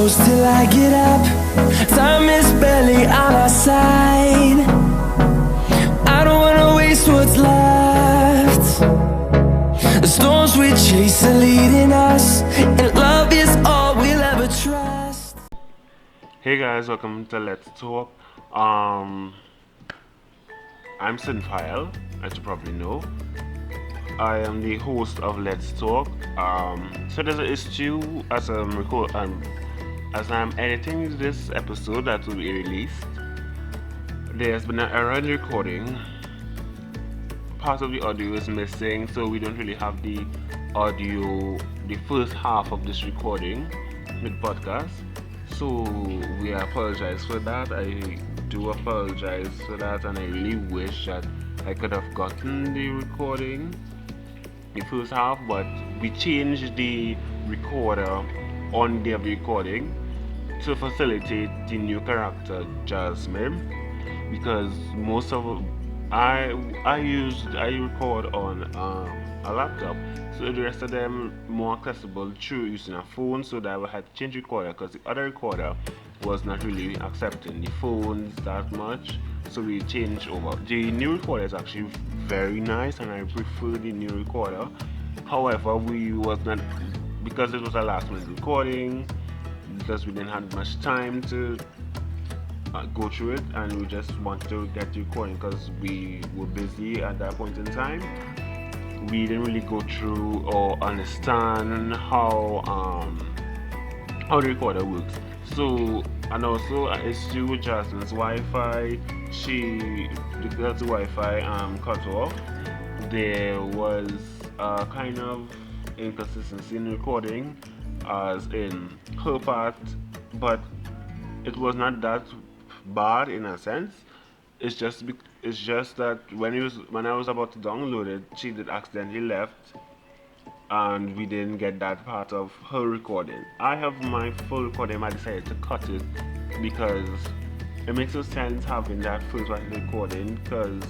close till I get up. Time is barely on our side. I don't wanna waste what's left. The storms we chase are leading us, and love is all we'll ever trust. Hey guys, welcome to Let's Talk. I'm Cynfael, as you probably know. I am the host of Let's Talk. So there's an issue as I'm editing this episode that will be released. There's been an error in the recording. Part of the audio is missing, so we don't really have the audio, the first half of this recording, the podcast. So we apologize for that. I do apologize for that, and I really wish that I could have gotten the recording, the first half, but we changed the recorder on the recording to facilitate the new character Jasmine, because most of I record on a laptop, so the rest of them more accessible through using a phone. So that I had to change recorder because the other recorder was not really accepting the phones that much. So we changed over. The new recorder is actually very nice, and I prefer the new recorder. However, we was not, because it was a last minute recording, because we didn't have much time to go through it, and we just wanted to get the recording because we were busy at that point in time. We didn't really go through or understand how the recorder works. So, and also an issue with Jasmine's Wi-Fi. Because the Wi-Fi cut off, there was a kind of inconsistency in recording, as in her part, but it was not that bad in a sense. It's just that when I was about to download it, she did accidentally left, and we didn't get that part of her recording. I have my full recording. I decided to cut it because it makes no sense having that first part of the recording, because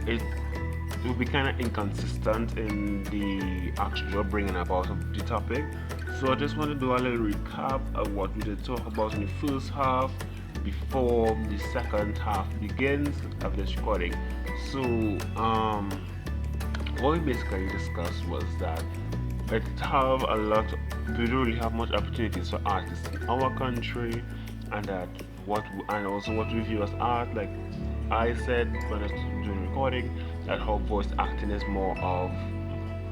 it would be kind of inconsistent in the actual bringing about of the topic. So I just want to do a little recap of what we did talk about in the first half before the second half begins of this recording. So what we basically discussed was that we don't really have much opportunities for artists in our country, and also what we view as art. Like I said when I was doing recording, that how voice acting is more of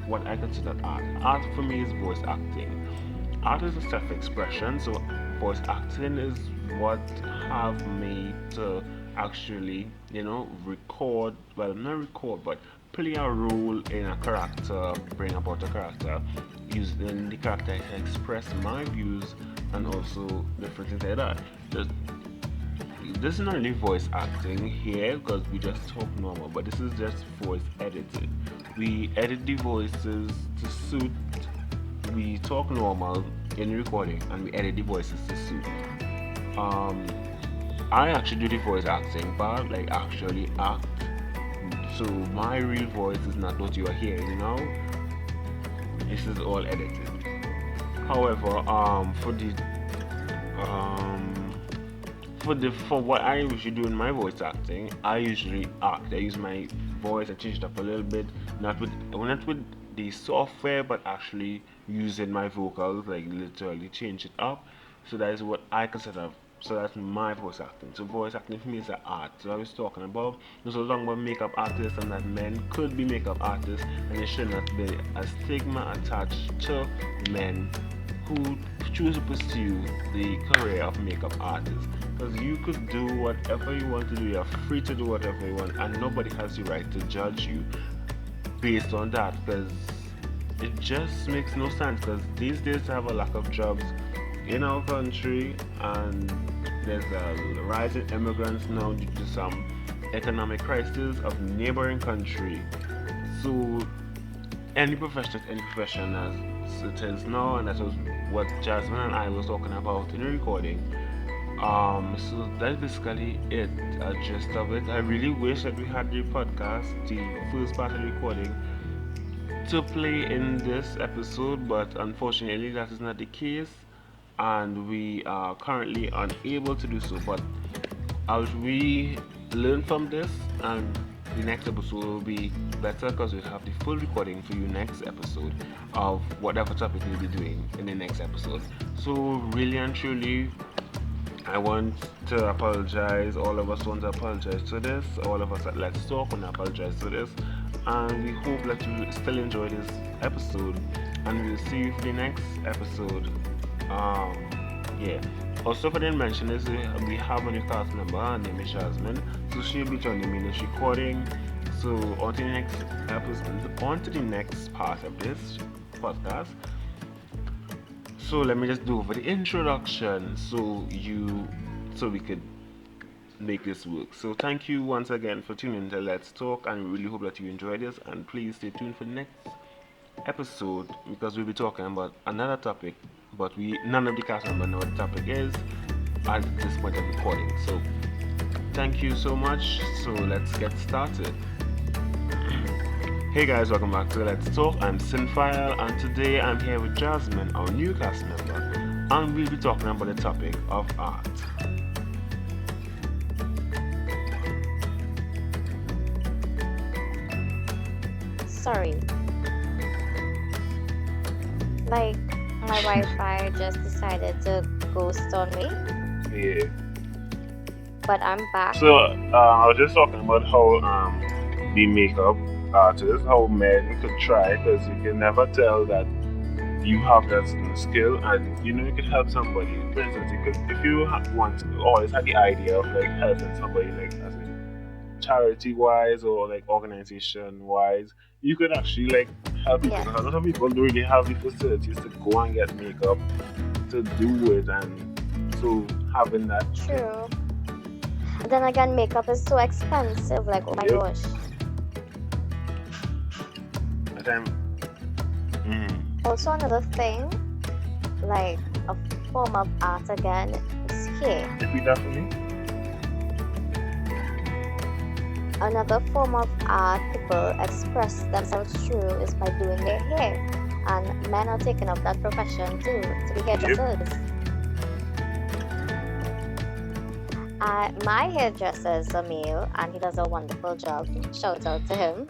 what I consider art. Art for me is voice acting. Art is a self-expression, so voice acting is what have me to actually, record, well, not record, but play a role in a character, bring about a character, using the character to express my views and also different things like that. This is not really voice acting here because we just talk normal, but this is just voice edited. We edit the voices to suit, we talk normal in recording, and we edit the voices to suit. I actually do the voice acting part, like actually act. So my real voice is not what you are hearing now. This is all edited. However, for what I usually do in my voice acting, I usually act. I use my voice. I change it up a little bit, not with the software, but actually using my vocals, like literally change it up. So that is what I consider. So that's my voice acting. So voice acting for me is an art. So I was talking about, there's a long about makeup artists, and that men could be makeup artists, and there should not be a stigma attached to men who choose to pursue the career of makeup artists. Because you could do whatever you want to do, you're free to do whatever you want, and nobody has the right to judge you based on that, because it just makes no sense. Because these days we have a lack of jobs in our country, and there's a rise in immigrants now due to some economic crisis of neighboring country. So any profession as it is now, and that was what Jasmine and I was talking about in the recording. So that's basically it, a gist of it. I really wish that we had the podcast, the first part of the recording, to play in this episode, but unfortunately that is not the case. and we are currently unable to do so. But as we learn from this, and the next episode will be better because we'll have the full recording for you next episode of whatever topic we'll be doing in the next episode. So really and truly, I want to apologize. All of us want to apologize to this. All of us at Let's Talk want to apologize to this. And we hope that you still enjoy this episode. And we'll see you for the next episode. Yeah. Also, if I didn't mention this, we have a new cast member. Her name is Jasmine. So she'll be joining me in this recording. So on to the next episode, on to the next part of this podcast. So let me just do over the introduction so we could make this work. So thank you once again for tuning in to Let's Talk, and we really hope that you enjoyed this, and please stay tuned for the next episode because we'll be talking about another topic, but none of the cast members know what the topic is at this point of recording. So thank you so much. So let's get started. Hey guys, welcome back to Let's Talk. I'm Cynfael, and today I'm here with Jasmine, our new cast member, and we'll be talking about the topic of art. Sorry. Like, my Wi-Fi just decided to ghost on me, Yeah. but I'm back. So I was just talking about how the makeup artist, how men could try, because you can never tell that you have that skill, and you could help somebody. For instance, if you want to always have the idea of like helping somebody, like as in charity wise or like organization wise, you could actually like help people. Yes. Because a lot of people don't really have the facilities to go and get makeup to do it, and so having that. True. Then again, makeup is so expensive. Like, oh my Yep. gosh. Also, another thing, like a form of art again, is hair. Repeat that for me. Another form of art people express themselves through is by doing their hair, and men are taking up that profession too, to be hairdressers. My hairdresser is a male, and he does a wonderful job. Shout out to him.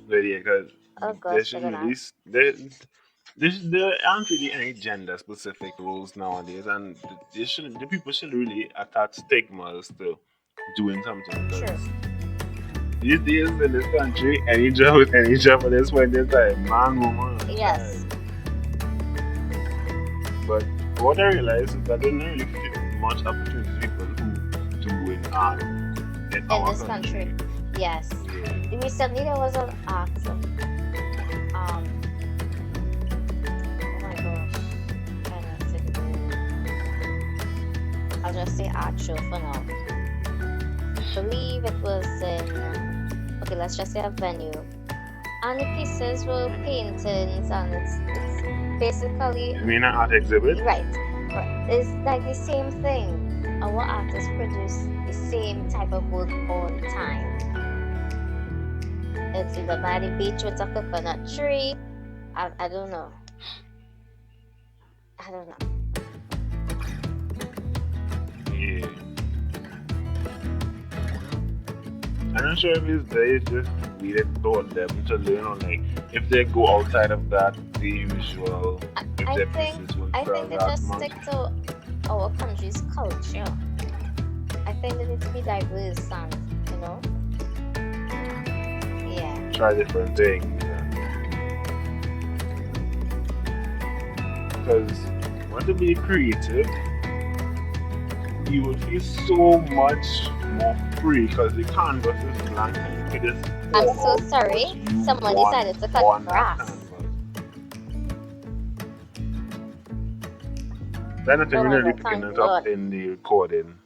But yeah, because Oh there gosh, should look at really there aren't really any gender specific rules nowadays, and the people shouldn't really attach stigmas to doing something. that. Because True. these days in this country, any job with any job at this point in time, man, woman. Yes. But what I realize is that there don't really fit much opportunities for people who do in art in our In this country. Yes. Yeah. Recently there was an art. Oh my gosh. Trying to think of it. I'll just say art show for now. I believe it was in. Okay, let's just say a venue. And the pieces were paintings, and it's basically. You mean an art exhibit? Right. It's like the same thing. Our artists produce the same type of work all the time. It's either by the beach with a coconut tree. I don't know. I don't know. Yeah. I'm not sure if it's they just really taught them to learn on like if they go outside of that the usual if I their think pieces won't I sell think they that just much. stick to our country's culture. I think they need to be diverse and yeah. Try different things. Because want to be creative, you would feel so much more free because the canvas is blank and you can just I'm draw so out sorry. what you Someone want decided to cut on that grass. canvas. Then I think Oh we're my really God, picking thank it up God. in the recording.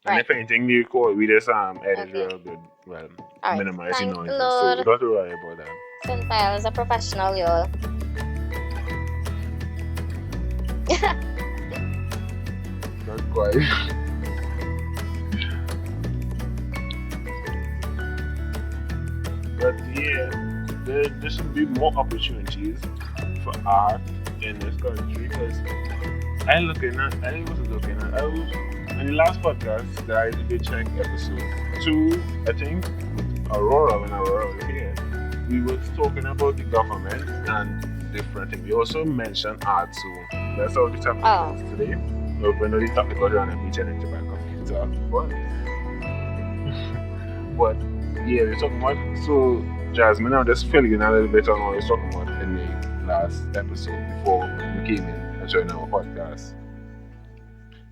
And Right. if anything, the record, we just edit Okay. real good. Well, Alright. minimize the Thank noises. Lord. So you don't have to worry about that. Cynfael is a professional, y'all. Not quite. But yeah, there should be more opportunities for art in this country because I was in the last podcast that I did check episode 2, I think, with Aurora when Aurora was here. We were talking about the government and different things. We also mentioned art, so that's how the topic Oh, is today. Even though the topic was on a beach and into my computer, but yeah, we're talking about so Jasmine. I'll just fill you in a little bit on what we were talking about in the last episode before we came in and joined our podcast.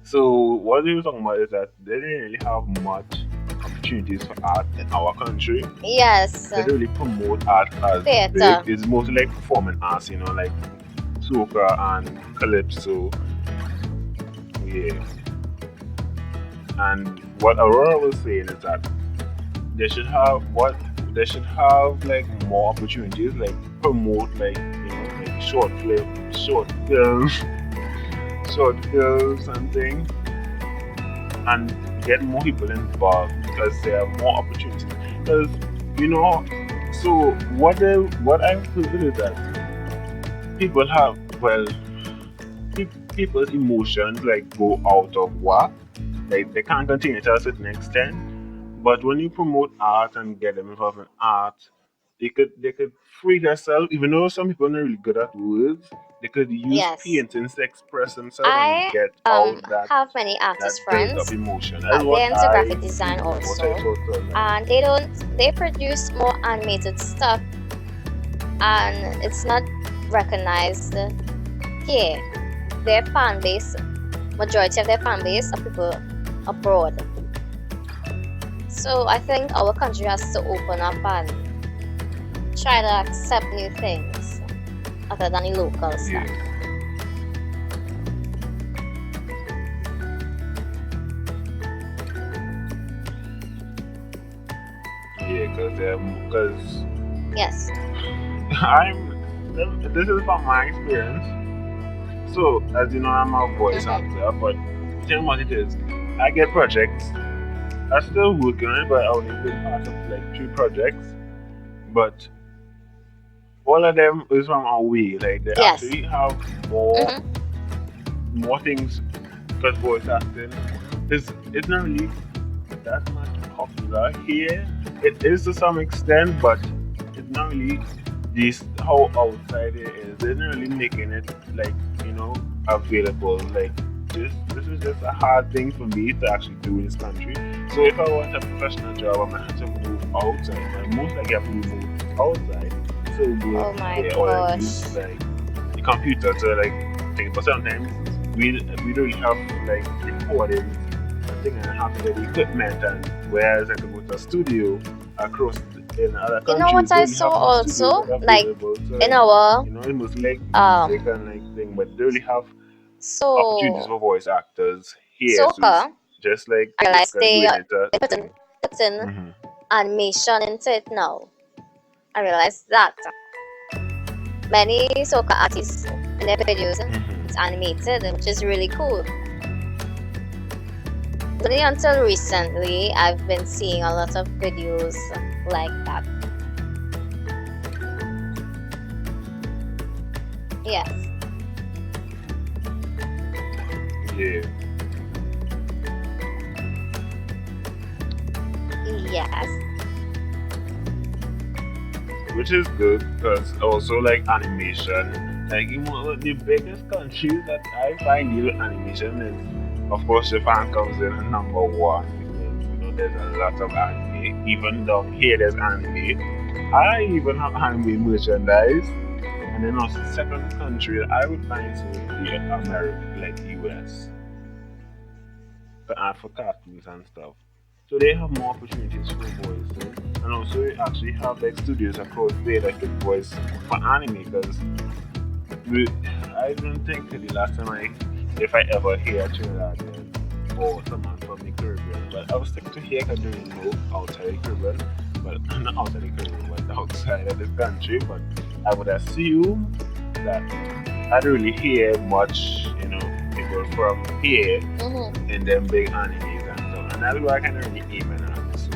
So what we were talking about is that they didn't really have much opportunities for art in our country. yes, They don't really promote art as theater. big. It's mostly like performing arts, like soca and calypso. Yeah. And what Aurora was saying is that they should have like more opportunities, like promote like short films and things, and get more people involved because there are more opportunities. Because you know, so what I've heard is that people have people's emotions like go out of whack. Like they can't continue to a certain extent. But when you promote art and get them involved in art, they could free themselves. Even though some people are not really good at words, they could use Yes. paintings to express themselves and I get out that have many artist built up friends. emotion. That's They're into graphic what design I also, thought of. and they produce more animated stuff, and it's not recognized here. Their fan base, majority of their fan base are people abroad. So I think our country has to open up and try to accept new things other than the local stuff. Yeah. Yeah, because Yes. this is from my experience. So as you know, I'm a voice actor, but the thing about it is, I get projects. I'm still working on it, but I only been part of like 3 projects. But all of them is from away. Like they Yes. actually have more things because voice acting it's not really that much popular here. It is to some extent, but it's not really this how outside it is. They're not really making it like available. Like this is just a hard thing for me to actually do in this country. So if I want a professional job, I'm gonna have to move outside. And most likely I have to move outside. So Oh my or gosh. use like the computer to like think. But sometimes we don't really have like recording and thing, and I have to get the equipment. And whereas I could go to a studio across in other countries, You know what they I only saw have studios also? that are Like available. So, in our it must like um music and like thing, but they really have opportunities so for voice actors here. So it's soca, just like I realized doing it. they put in Mm-hmm. animation into it now. I realized that many soca artists in their videos it's animated, which is really cool. Only until recently, I've been seeing a lot of videos like that. Yes. Yeah. Yes. Which is good because also like animation, like in one of the biggest countries that I find deal with animation is, of course, Japan comes in at number 1 because there's a lot of anime. Even down here, there's anime. I even have anime merchandise, and then also second country I would find so would be America, like US, for cartoons and stuff. So they have more opportunities for voices, and also they actually have like studios across there that could voice for anime. Because I don't think the last time if I ever hear Trinidadian or someone from the Caribbean, but I was sticking to here because I don't know outside the Caribbean, but not outside the Caribbean, but outside of this country. But I would assume that I don't really hear much, people from here in them big animes and stuff. And that's what I kind of really aiming at. So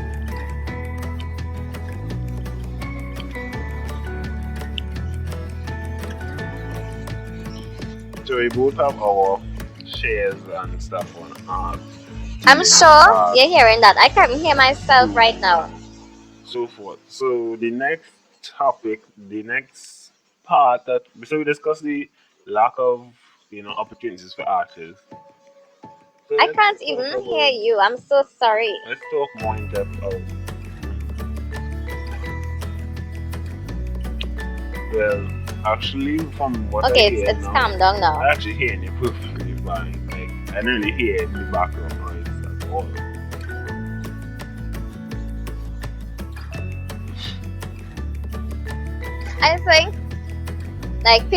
So we both have our shares and stuff on art. I'm dealing with sure art, you're hearing that. I can hear myself food, right now. so forth. So the next topic, the next part that so we discussed the lack of opportunities for artists. So I can't even hear you. I'm so sorry. let's talk more in depth of well actually from what I Okay, hear it's now, calmed down I now. actually hear you perfectly fine. Like I nearly hear in the background noise at all. I think like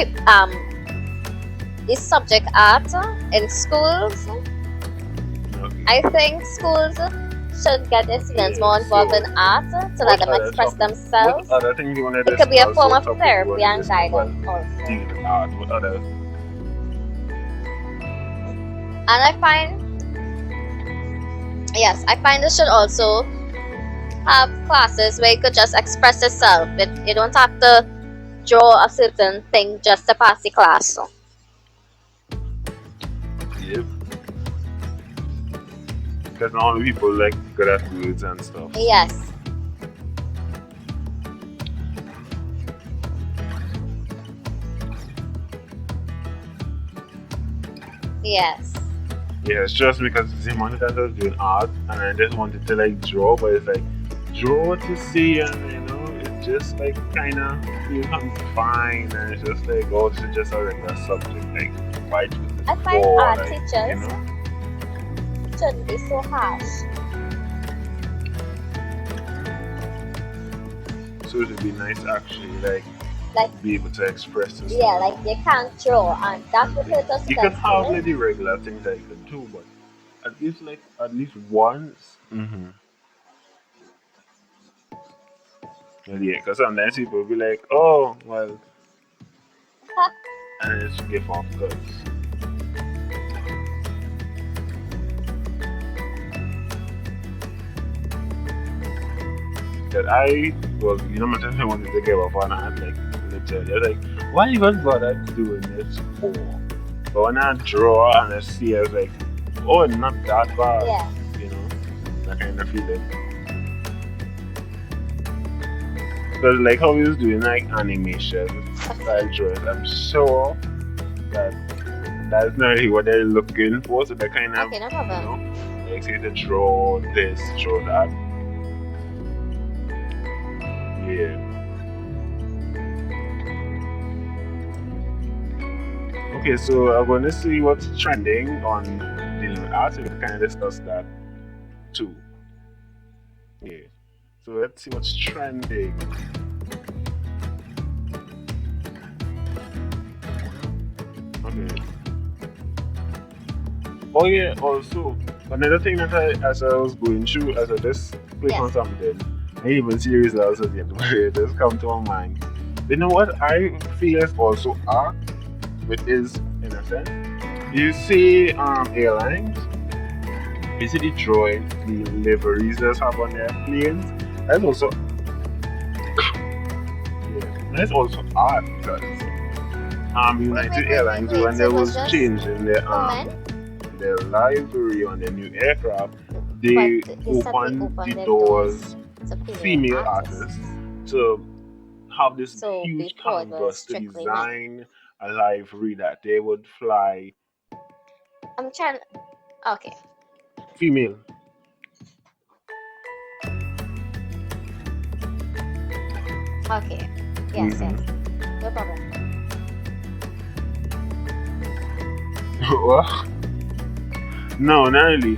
this subject art in schools. Okay. I think schools should get their students Yeah, more involved so in art to let what them other express topic? themselves. What other things you want to It could be a discuss? form What of topic you therapy want to and discuss? Well, guidance also. dealing with art. What other? And I find, yes, I find it should also have classes where you could just express yourself. You don't have to draw a certain thing just to pass the class. So, Yep. Because normally people like good at words and stuff. yes, yes. Yeah, it's just because the amount of times I was doing art and I just wanted to like draw, but it's like draw to see and it's just like kinda feel confined and it's just like oh this is just a regular subject like why choose this I find for art like teachers shouldn't be so harsh. so it'd be nice to actually like Like, be able to express yourself. yeah, like you can't draw, and that would hurt us. You can have like the regular things that you can do, but at least once. Well, yeah, because sometimes people be like, oh well, and it's give off because that I well, my time I wanted to give up on art, like literally, I was like, why even bother doing this for? But when I draw and I see, I was like, oh, not that bad, Yeah. that kind of feeling. Because like how he was doing like animation style drawings, I'm sure that that's not really what they're looking for. So they kind of Okay, no problem. like say to draw this, draw that. Yeah. Okay, so I'm going to see what's trending on dealing with art, and we kind of discuss that too. Yeah. So let's see what's trending. Okay. Oh yeah. Also, another thing that as I was going through, as I just click on Yes. something, I didn't even see the results of it, but it just come to my mind. You know what? I feel is also art, which is in a sense. You see, airlines. You see the drawing, the liveries they have on their planes. That's also yeah. That's also art because United Airlines wait, when so they it was was just changing their livery on the new aircraft, they But they said they opened opened the their doors to female artists to have this So huge before it was canvas to strictly men. design a livery that they would fly I'm trying. Okay. female. Okay. Yes. Mhm. Yes. No problem. Well, no, not really.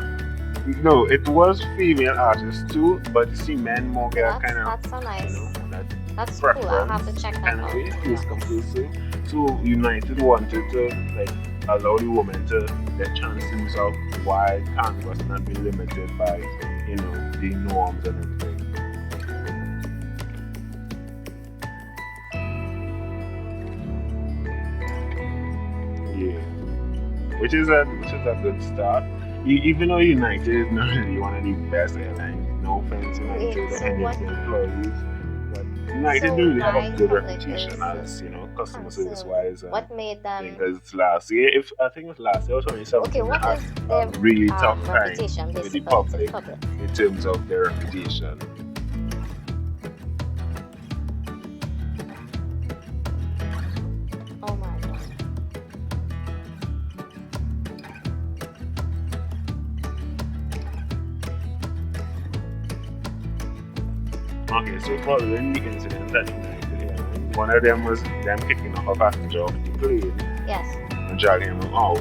No, it was female artists too, but you see, men more get kind of That's so nice. that That's cool. I'll have preference to check that kind of out. way, to be feels honest. conclusive. So United wanted to like allow the women to get chance to use out wide canvas and not be limited by the norms and everything. Yeah, which is a good start. Even though United is not really one of the best airlines, no offense United Wait, or so any what? of the employees, but United So do really have a why good public reputation is as customer service concerned? wise, and What made I them? think as last year, if I think it was last year or Okay, 2017, they what had is a their really tough time reputation with the basically to the public public? in terms of their reputation. Oh my god. Okay, so following the incident at United Airlines, one of them was them kicking off a passenger off the plane Yes. and dragging him out.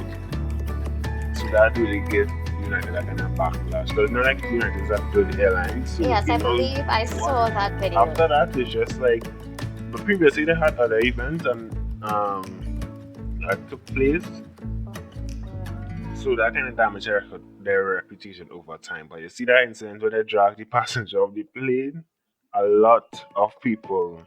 So that really gave United like kind of backlash. So it's not like United is a good airline. So Yes, I believe I saw that video. after that, it's just like, but previously they had other events and that took place. So that kind of damaged their reputation over time. But you see that incident where they dragged the passenger off the plane, a lot of people,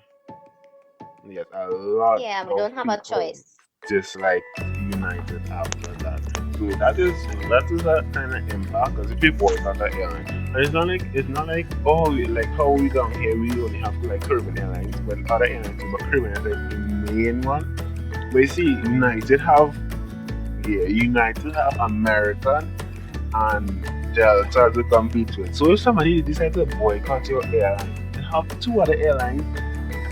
yes, a lot Yeah, we of don't have a people choice. disliked United after that. So that is a kind of impact because if you boycott the airline, and it's not like oh like how we down here we only have like Caribbean Airlines, but other airlines too, but Caribbean is like the main one. But you see, United have American and Delta to compete with. So if somebody decides to boycott your airline, you have two other airlines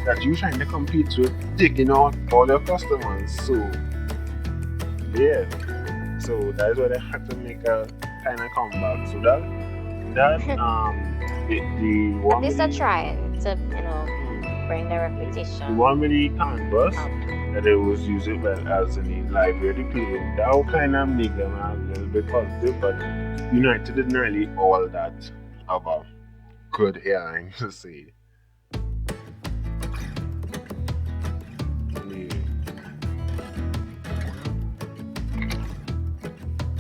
that you're trying to compete with taking out all your customers. So yeah. So that's why they had to make a kind of comeback. So the At one least with they're trying to, bring their the reputation one with the canvas up. that they was using well as in the library plane, that would kind of make them a little bit positive, but United didn't really all that of a good airline to say. Yeah.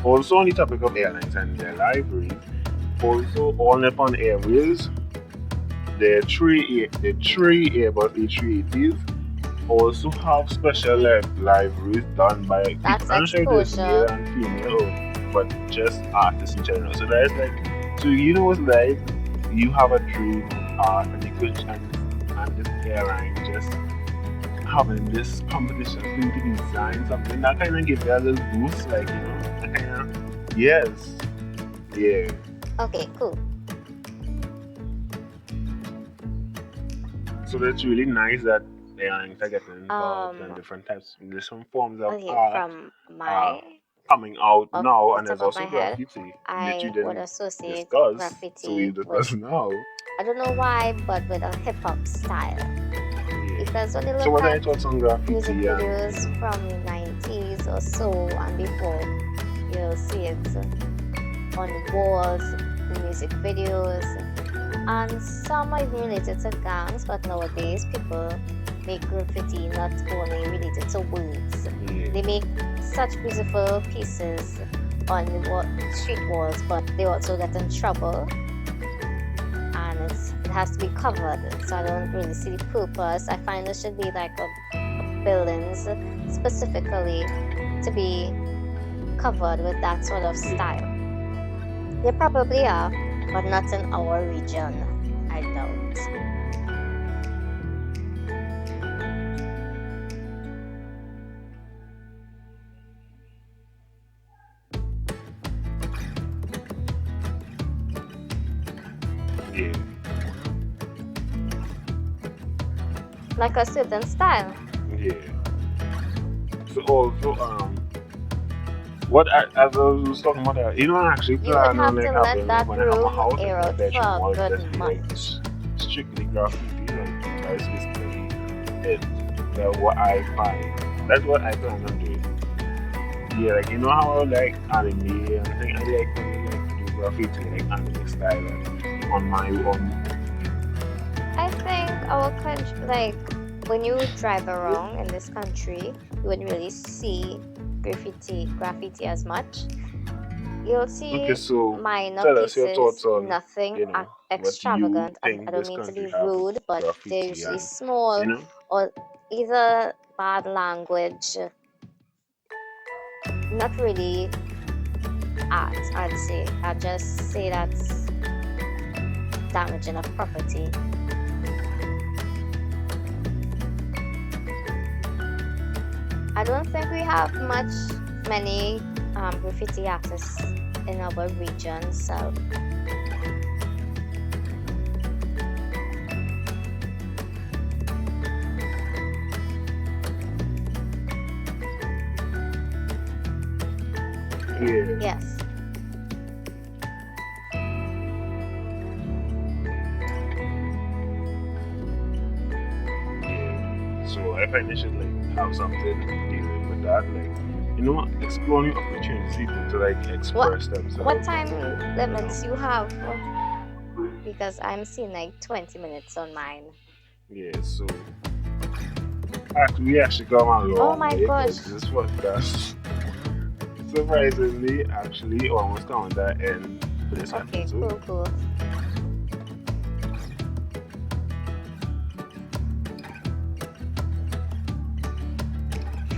Also on the topic of airlines and their libraries, also all Nippon Airways, the three Airbus A380s also have special libraries done by people. That's I'm sure there's male exposure. and female, but just artists in general. So that's like, so it's like you have a dream of art and you could and this airline just having this competition for you to design something that kind of gives you a little boost, like that kind of yes, yeah. Okay, cool. So that's really nice that airlines are getting involved in Um, different forms of okay, art from my coming out off now, the and there's top of my also head, graffiti, which I you would didn't associate discuss, so we graffiti with, discuss now. I don't know why, but with a hip hop style. Yeah. Because when you So look what are your at thoughts on music graffiti? videos from the 90s or so and before, you'll see it on walls, in music videos, and some are even related to gangs, but nowadays people make graffiti not only related to words. Yeah. They make such beautiful pieces on the street walls, but they also get in trouble, and it has to be covered. So I don't really see the purpose. I find there should be like a buildings specifically to be covered with that sort of style. They probably are, but not in our region. I doubt. Yeah. Like a certain style. Yeah. So also what as I was talking about that, I actually You would plan have on like to let having that when I have my room house air like a out bedroom for wall a just good be like month. strictly graffiti, like that's basically it. That's what I find. That's what I plan on doing. Yeah, like how like anime and thing I like when they like do graffiti like anime style and on my own. I think our country, like when you drive around in this country, you wouldn't really see graffiti as much. You'll see Okay, so minor tell us your pieces, thoughts on nothing what you extravagant. I think don't this mean to country be have rude, but they're graffiti usually and small you know or either bad language, not really art, I'd say. I'd just say that's damaging of property. I don't think we have many graffiti artists in our region, so Yeah. yes. Yeah. So I find they should like have something dealing with that, like exploring opportunities to like express themselves. What time You limits know? you have? Because I'm seeing like 20 minutes on mine. Yeah. So we actually come a Oh long my way gosh. because this podcast surprisingly actually almost come to the end for this Okay, episode. cool.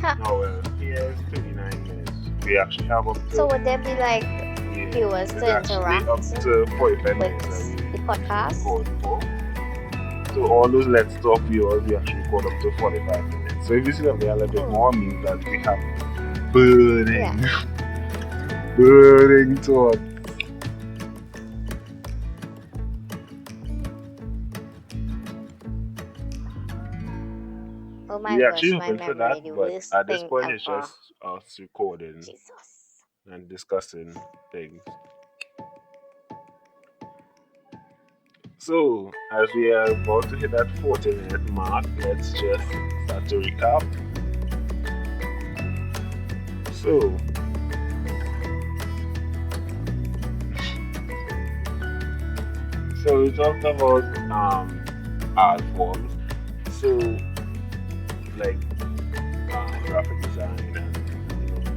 Now, well, here's 39 minutes. We actually have up to So would there be like yeah, viewers it's to actually interact up to 45 minutes with that the we podcast? record for. So all those Let's Talk viewers, we actually record up to 45 minutes. So if you see that we are a little bit more, means that we have burning, burning thoughts. Oh my We gosh, actually my open for memory, that, the but worst at this thing point it's ever. just us recording Jesus. and discussing things. So, as we are about to hit that 40-minute mark, let's just start to recap. So, we talked about art forms. So, like graphic design and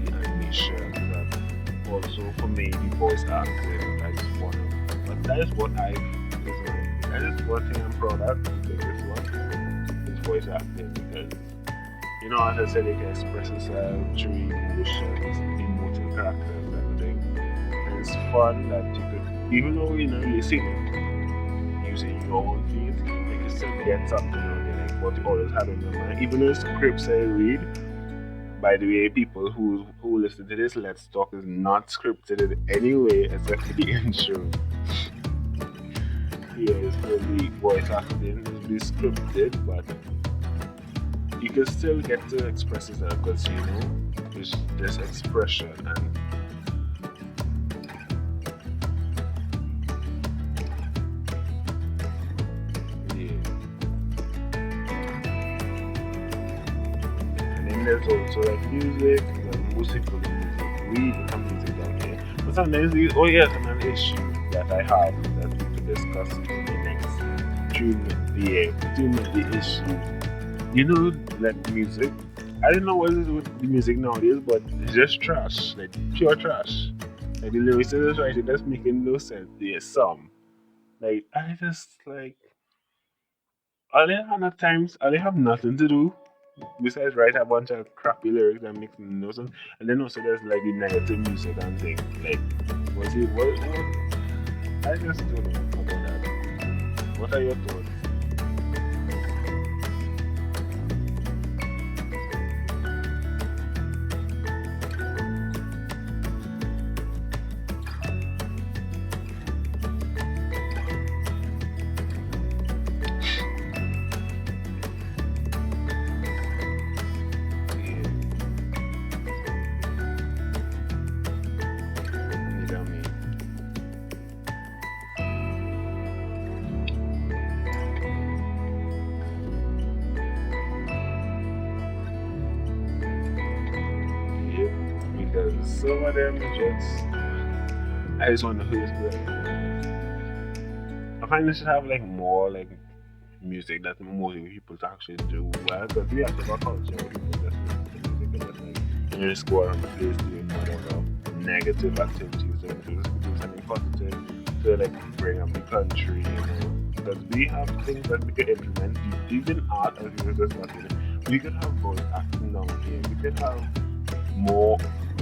the animation, and also for me the voice acting. That is what I design. That is one thing I'm proud of. The biggest one is voice acting because as I said, it can express itself through emotions, emotive characters, and everything. And it's fun that you could, even though you're singing using your own feet, you can still get something out there, like what you always had on your mind. Even though scripts I read, by the way, people who listen to this Let's Talk is not scripted in any way except for the intro. Here is for the voice acting, it'll be scripted, but you can still get to express yourself because there's this expression and there's also like music, musical music, we become music down here. But sometimes, an issue that I have that we could discuss in the next between the issue. Like music. I don't know what it is with the music nowadays, but it's just trash, like pure trash. Like the lyrics are just right, it's just making no sense. There's some. Like I just like all they have nothing to do besides write a bunch of crappy lyrics that makes no sense. And then also there's like the negative music and things. Like was it what I just don't know about that. What are your thoughts? Some of them I just want to hear it. I find they should have like more like music that motivate people to actually do well because we have a culture where people just listen to music and just like just go around the place doing whatever negative activities and just do something positive to like bring up the country, because we have things that we can implement, even art as you were just talking. We could have both acting down here. We could have more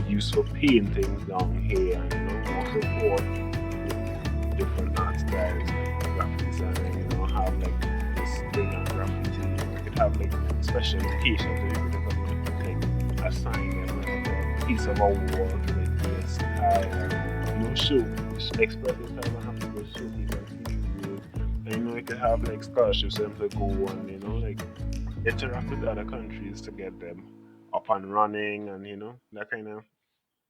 useful paintings down here and more support with different art styles, graphic design, have like this thing on graffiti, we could have like special occasions where you could like piece of a wall to like do a style and show express yourself and have people show people and see you. And you can have like scholarships and to go on, like interact with other countries to get them up and running and that kind of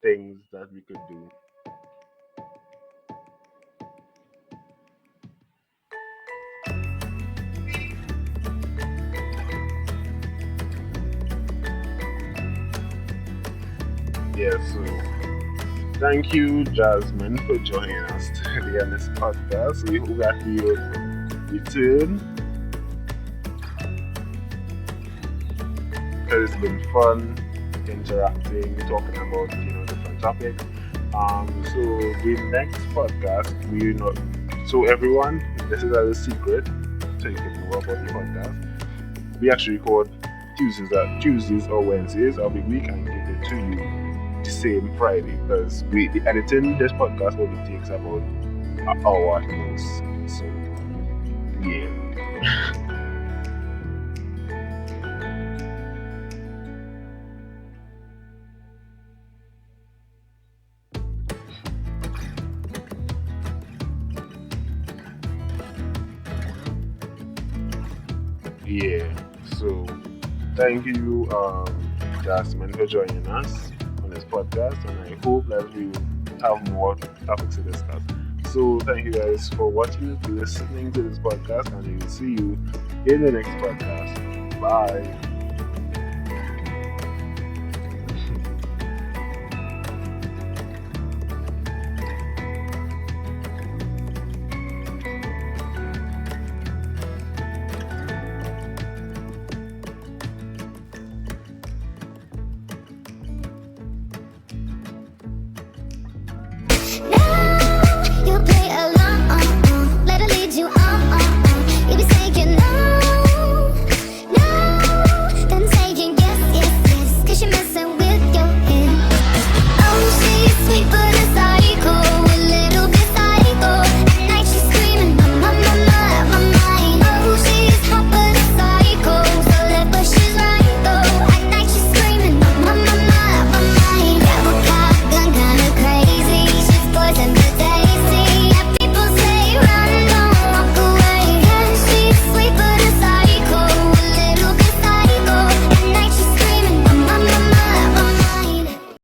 things that we could do. Yeah, so thank you, Jasmine, for joining us today on this podcast. We hope that you return because it's been fun interacting, talking about different topics. So the next podcast, so everyone, this is a secret, so you can know about the podcast. We actually record Tuesdays or Wednesdays of the week and give it to you the same Friday because the editing this podcast only takes about an hour at most. So yeah. Yeah, so thank you, Jasmine, for joining us on this podcast, and I hope that we will have more topics to discuss. So thank you guys for watching, listening to this podcast, and we will see you in the next podcast. Bye.